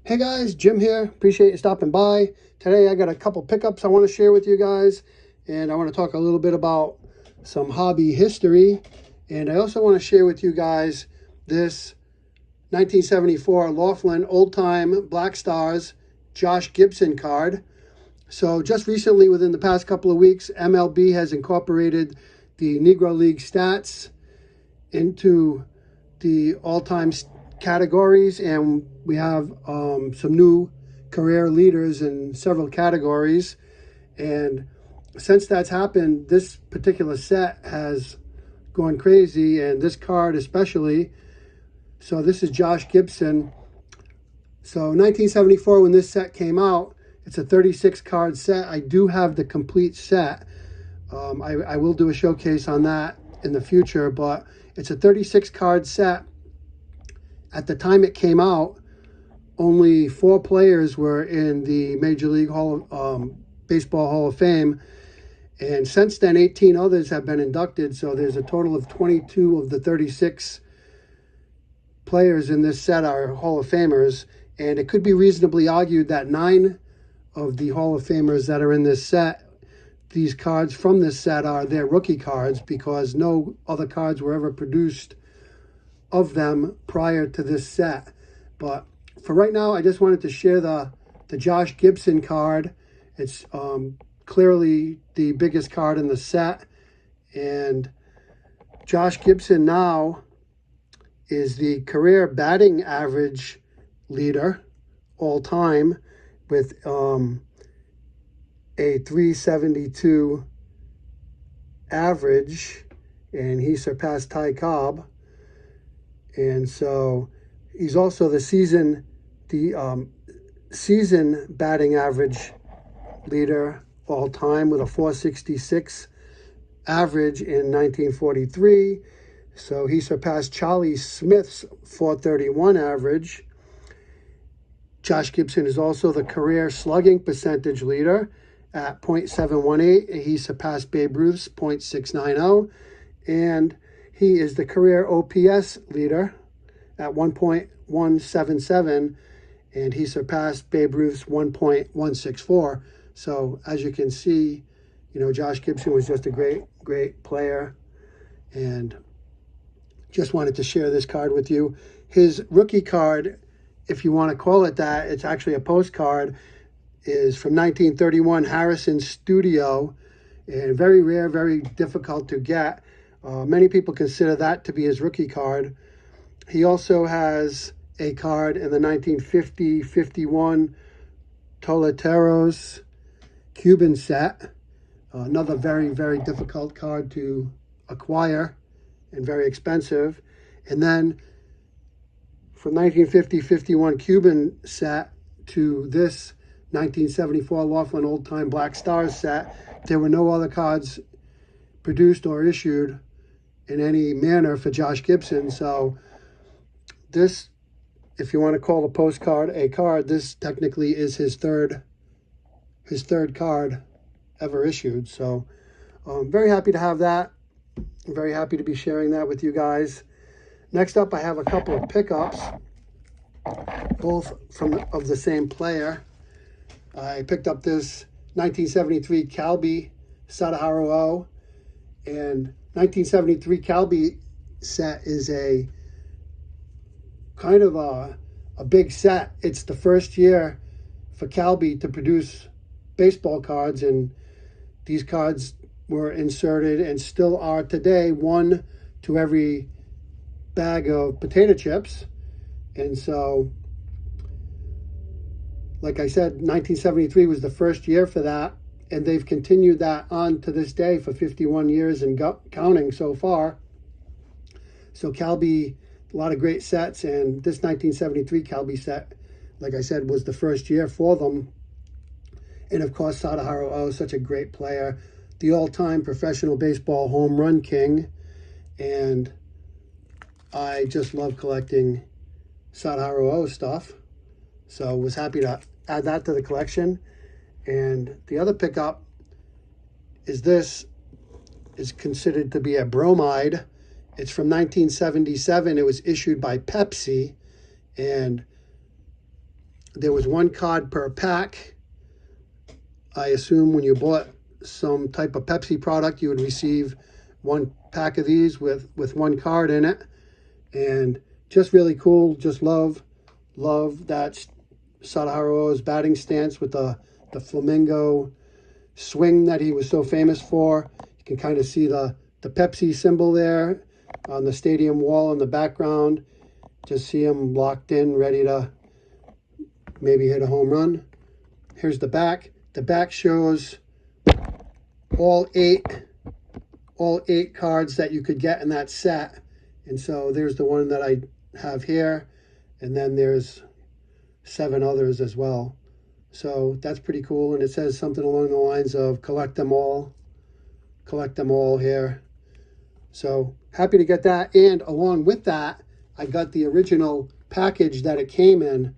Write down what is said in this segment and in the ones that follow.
Hey guys, Jim here. Appreciate you stopping by. Today I got a couple pickups I want to share with you guys, and I want to talk a little bit about some hobby history, and I also want to share with you guys this 1974 Laughlin Old Time Black Stars Josh Gibson card. So just recently, within the past couple of weeks, MLB has incorporated the Negro League stats into the all-time categories, and we have some new career leaders in several categories. And since that's happened, this particular set has gone crazy, and this card especially. So this is Josh Gibson. So 1974, when this set came out, it's a 36 card set. I do have the complete set. I will do a showcase on that in the future, but it's a 36 card set. At the time it came out, only 4 players were in the Major League Baseball Hall of Fame. And since then, 18 others have been inducted. So there's a total of 22 of the 36 players in this set are Hall of Famers. And it could be reasonably argued that 9 of the Hall of Famers that are in this set, these cards from this set are their rookie cards, because no other cards were ever produced of them prior to this set. But for right now, I just wanted to share the Josh Gibson card. It's clearly the biggest card in the set, and Josh Gibson now is the career batting average leader all time with a 372 average, and he surpassed Ty Cobb. And so he's also the season batting average leader all time with a 466 average in 1943. So he surpassed Charlie Smith's 431 average. Josh Gibson is also the career slugging percentage leader at .718. He surpassed Babe Ruth's .690. And he is the career OPS leader at 1.177, and he surpassed Babe Ruth's 1.164. So as you can see, Josh Gibson was just a great player, and just wanted to share this card with you. His rookie card, if you want to call it that, it's actually a postcard, is from 1931 Harrison Studio, and very rare, very difficult to get. Many people consider that to be his rookie card. He also has a card in the 1950-51 Toleteros Cuban set. Another very, very difficult card to acquire and very expensive. And then from 1950-51 Cuban set to this 1974 Laughlin Old Time Black Stars set, there were no other cards produced or issued in any manner for Josh Gibson. So this, if you want to call a postcard a card, this technically is his third card ever issued. So I'm very happy to have that. I'm very happy to be sharing that with you guys. Next up, I have a couple of pickups, both of the same player. I picked up this 1973 Calby Sadaharu O, and 1973 Calby set is a kind of a big set. It's the first year for Calby to produce baseball cards, and these cards were inserted and still are today, 1 to every bag of potato chips. And so, like I said, 1973 was the first year for that, and they've continued that on to this day for 51 years and counting so far. So Calby, a lot of great sets, and this 1973 Calby set, like I said, was the first year for them. And of course, Sadaharu O, such a great player, the all-time professional baseball home run king, and I just love collecting Sadaharu O stuff. So was happy to add that to the collection. And the other pickup is this, is considered to be a bromide. It's from 1977. It was issued by Pepsi, and there was one card per pack. I assume when you bought some type of Pepsi product, you would receive one pack of these with one card in it. And just really cool. Just love that Sadaharo's batting stance with the flamingo swing that he was so famous for. You can kind of see the Pepsi symbol there on the stadium wall in the background. Just see him locked in, ready to maybe hit a home run. Here's the back. The back shows all eight cards that you could get in that set. And so there's the one that I have here. And then there's 7 others as well. So that's pretty cool. And it says something along the lines of collect them all here. So happy to get that. And along with that, I got the original package that it came in.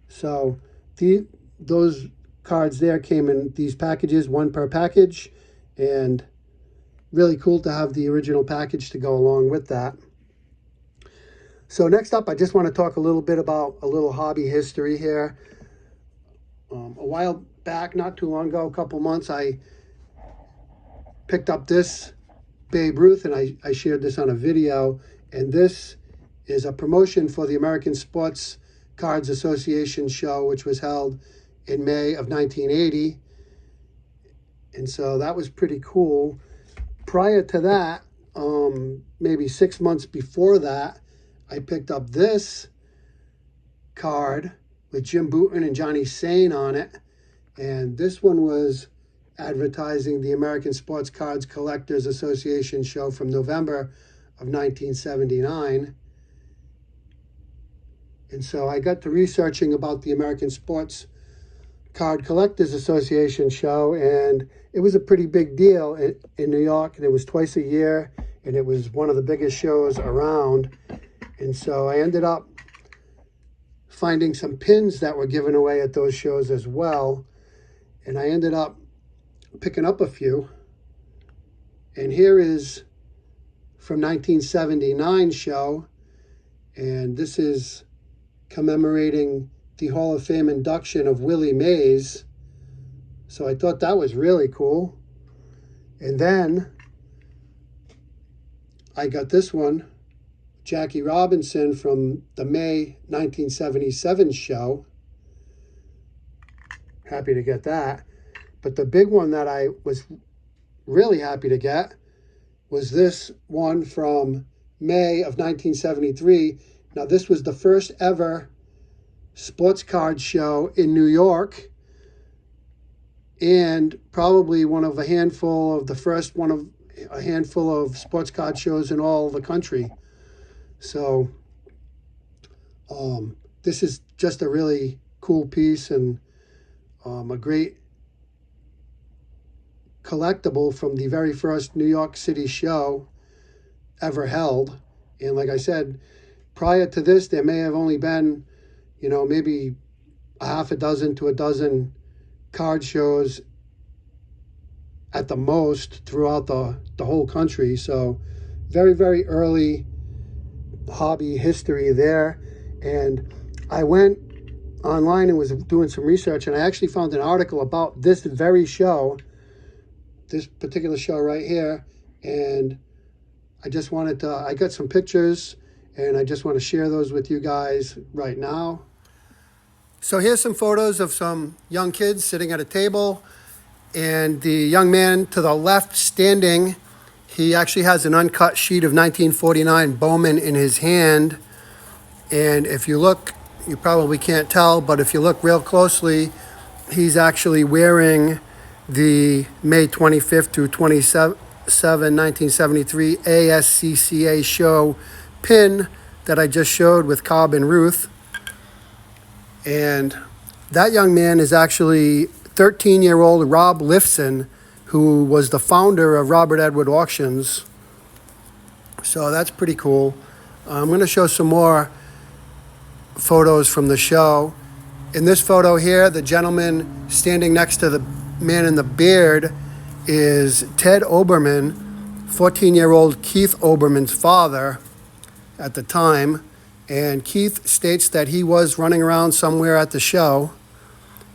So those cards there came in these packages, one per package. And really cool to have the original package to go along with that. So next up, I just want to talk a little bit about a little hobby history here. A while back, not too long ago, a couple months, I picked up this Babe Ruth, and I shared this on a video. And this is a promotion for the American Sports Cards Association show, which was held in May of 1980. And so that was pretty cool. Prior to that, maybe 6 months before that, I picked up this card with Jim Bouton and Johnny Sain on it. And this one was advertising the American Sports Cards Collectors Association show from November of 1979. And so I got to researching about the American Sports Card Collectors Association show, and it was a pretty big deal in New York, and it was twice a year, and it was one of the biggest shows around. And so I ended up finding some pins that were given away at those shows as well. And I ended up picking up a few. And here is from 1979 show. And this is commemorating the Hall of Fame induction of Willie Mays. So I thought that was really cool. And then I got this one, Jackie Robinson, from the May 1977 show. Happy to get that. But the big one that I was really happy to get was this one from May of 1973. Now, this was the first ever sports card show in New York, and probably one of a handful of a handful of sports card shows in all the country. So this is just a really cool piece, and a great collectible from the very first New York City show ever held. And like I said, prior to this, there may have only been, maybe a half a dozen to a dozen card shows at the most throughout the whole country. So very, very early hobby history there. And I went online and was doing some research, and I actually found an article about this very show, this particular show right here. And I got some pictures, and I just want to share those with you guys right now. So here's some photos of some young kids sitting at a table, and the young man to the left standing, he actually has an uncut sheet of 1949 Bowman in his hand. And if you look, you probably can't tell, but if you look real closely, he's actually wearing the May 25th through 27, 1973 ASCCA show pin that I just showed with Cobb and Ruth. And that young man is actually 13-year-old Rob Lifson, who was the founder of Robert Edward Auctions. So that's pretty cool. I'm going to show some more photos from the show. In this photo here, the gentleman standing next to the man in the beard is Ted Oberman, 14-year-old Keith Oberman's father at the time. And Keith states that he was running around somewhere at the show.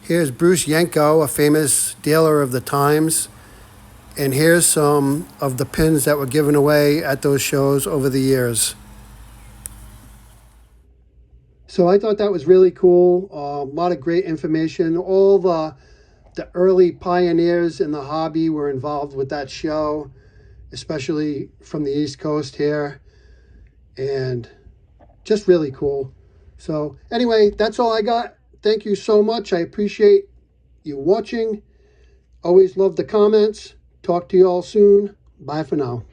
Here's Bruce Yanko, a famous dealer of the times. And here's some of the pins that were given away at those shows over the years. So I thought that was really cool. A lot of great information. All the early pioneers in the hobby were involved with that show, especially from the East Coast here. And just really cool. So anyway, that's all I got. Thank you so much. I appreciate you watching. Always love the comments. Talk to you all soon. Bye for now.